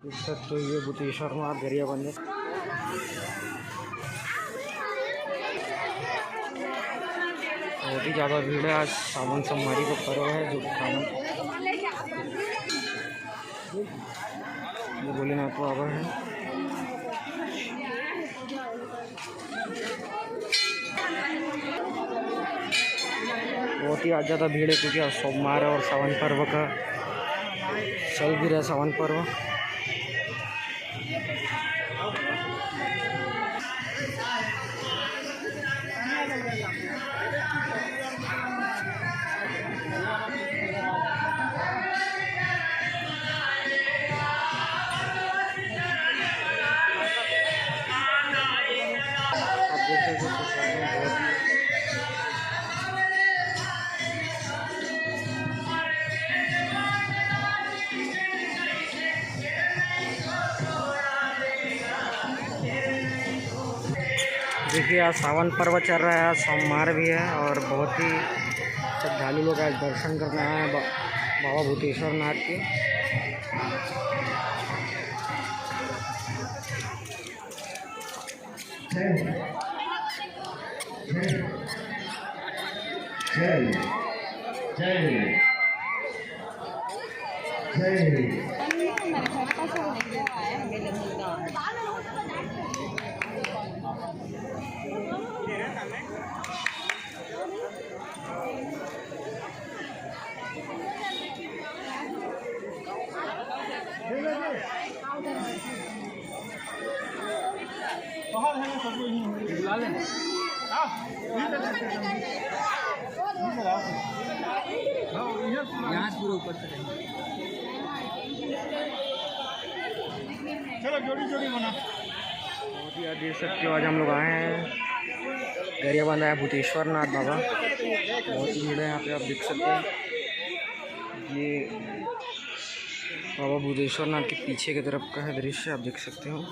देख सकते हो ये भूतेश्वर नाथ गरियाबंद है। बहुत ही ज़्यादा भीड़ है। आज सावन सोमवारी को पर्व है जो सावन ये भोलेनाथ बाबा है। बहुत ही आज ज़्यादा भीड़ है क्योंकि आज सोमवार है और सावन पर्व का चल भी रहा है सावन पर्व। देखिए आज सावन पर्व चल रहा है, आज सोमवार भी है और बहुत ही श्रद्धालु लोग आज दर्शन करने आए हैं बाबा भूतेश्वर नाथ के। यहाँ पूरा ऊपर से चलो जोड़ी जोड़ी बना। बहुत ही देख सकते हो आज हम लोग आए हैं गरियाबंद है भूतेश्वर नाथ बाबा। बहुत ही भीड़ है यहाँ पे, आप देख सकते हैं ये बाबा भूतेश्वर नाथ के पीछे की तरफ का है दृश्य, आप देख सकते हो।